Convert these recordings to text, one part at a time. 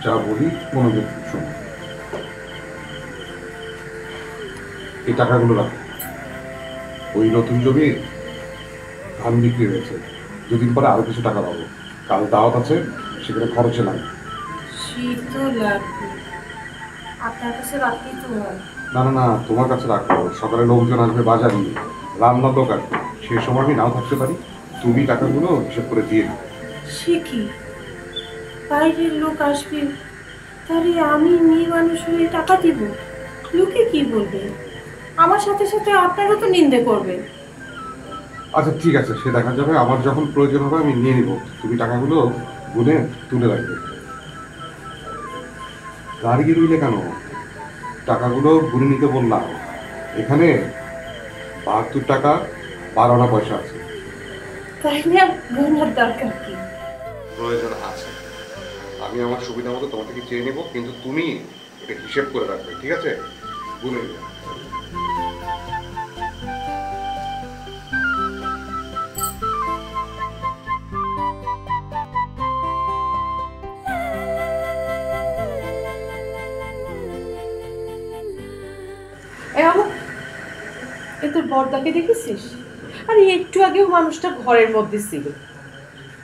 যা বলি মনোযোগ শোনো। এই টাকাগুলো রাখো। ওই নতুন জমি ধান বিক্রি হয়েছে, দুদিন পরে আরো কিছু টাকা পাবো। কাল দাওয়াত আছে, সেখানে খরচে লাগবে। শীত তো লাগবে, আপনার কাছে রাখলেই তো হয়। না না না, তোমার কাছে রাখবো। সকালে লোকজন আসবে বাজার নিয়ে, রান্নার লোক আসবে, সেই সময় আমি নাও থাকতে পারি। তুমি টাকাগুলো হিসেব করে দিয়ে দিবে। সে কি, বাইরের লোক আসবে, তাহলে আমি মেয়ে মানুষ হয়ে টাকা দিব? লোকে কি বলবে? আমার সাথে সাথে আপনারও তো নিন্দে করবে। আচ্ছা ঠিক আছে, সে দেখা যাবে। আমার যখন প্রয়োজন হবে আমি নিয়ে নিব। তুমি টাকাগুলো গুনে তুলে রাখবে। দাঁড়িয়ে রইলে কেন? টাকাগুলো গুনে নিতে বললাম। এখানে 72 টাকা 12 আনা পয়সা আছে। তাইলে আর গুনার দরকার কি? প্রয়োজন আছে। আমি আমার সুবিধা মতো তোমার থেকে চেয়ে নেব, কিন্তু তুমি এটা হিসেব করে রাখবে, ঠিক আছে? গুনে নিবে। এ তোর বড়দাকে দেখেছিস? আরে একটু আগেও মানুষটা ঘরের মধ্যে ছিল,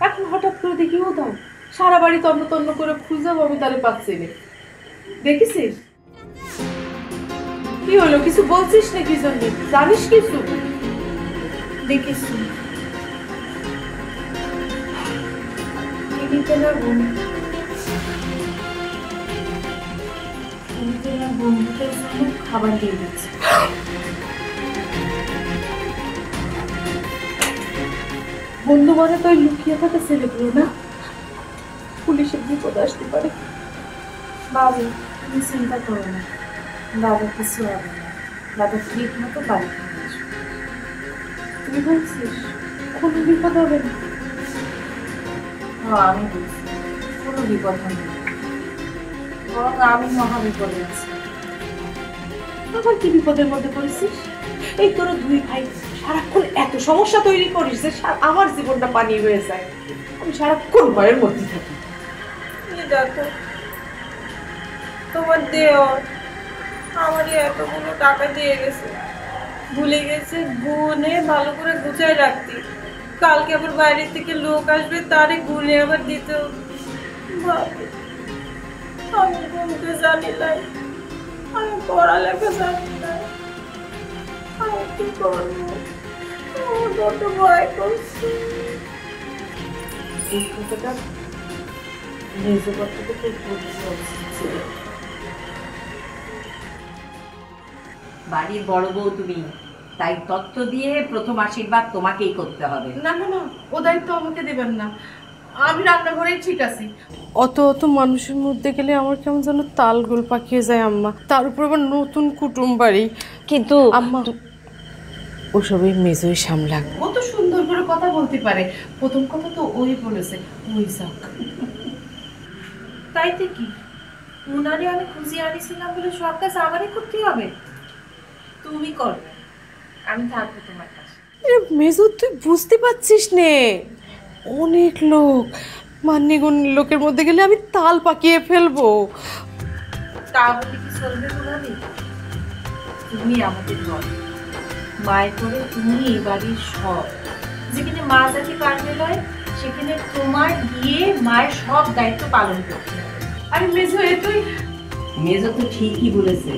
এখন হঠাৎ করে দেখি ও দাও সারা বাড়ি তন্ন তন্ন করে খুঁজাও, আমি তারে পাচ্ছি না। দেখেছিস? কি হলো, কিছু বলছিস না? কি জন্য জানিস কিছু? দেখেছি টিভিতে না বন্ধুদের জন্য খাবার দিয়ে দিচ্ছে। বন্ধু মানে তো লুকিয়ে থাকা ছেলেগুলো না, পুলিশের বিপদ আসতে পারে। বাবু, তুমি চিন্তা করো না, দাদা কিছু হবে না। দাদা ঠিক মতো বাড়িতে নিয়ে আসবে। তুই বলছিস কোনো বিপদ হবে না? হ্যাঁ, আমি বলছি কোনো বিপদ হবে না, বরং আমি মহাবিপদে আছি। আবার কি বিপদের মধ্যে পড়েছিস? এই তোরা দুই ভাই সারাক্ষণ এত সমস্যা তৈরি করিস যে আমার জীবনটা পানি হয়ে যায়। আমি সারাক্ষণ ভয়ের মধ্যে থাকি। দেখো, তোমার দেওর আমারই এতগুলো টাকা দিয়ে গেছে, ভুলে গেছে গুনে ভালো করে গুছায় রাখতে। কালকে আবার বাইরে থেকে লোক আসবে, তারে গুনে আবার দিতে হবে। ভাবি, আমি গুনতে জানি নাই, আমি পড়ালেখা জানি নাই, আমি কি করবো? আমার বড্ড ভয় করছে। এই কথাটা নিজে করতে খুব ছিল। বাড়ির বড় বউ তুমি, তাই তত্ত্ব দিয়ে প্রথম আশীর্বাদ তোমাকেই করতে হবে। না না না, ও দায়িত্ব আমাকে দেবেন না, আমি রান্নাঘরেই ঠিক আছি। অত অত মানুষের মধ্যে গেলে আমার কেমন যেন তালগোল পাকিয়ে যায় আম্মা। তার উপর আবার নতুন কুটুম বাড়ি। কিন্তু আম্মা, ওসবই মেজোই সামলাক। ও তো সুন্দর করে কথা বলতে পারে। প্রথম কথা তো ওই বলেছে, ওই যাক। তাইতে কি, উনারে আমি খুঁজিয়ে আনিছিলাম বলে সব কাজ আমারই করতে হবে? তুমি করবে, আমি থাকবো তোমার কাছে। মেজো, তুই বুঝতে পারছিস নে, অনেক লোক, মান্যগণ্য লোকের মধ্যে গেলে আমি তাল পাকিয়ে ফেলবো। তা বলে কি চলবে তোমাদের? তুমি আমাদের বল, মায়ের করে তুমি এই বাড়ির সব। যেখানে মা জাতি পারবে লয়, সেখানে তোমার গিয়ে মায়ের সব দায়িত্ব পালন করতে হবে। আরে মেজো, এ তুই মেজো তো ঠিকই বলেছে।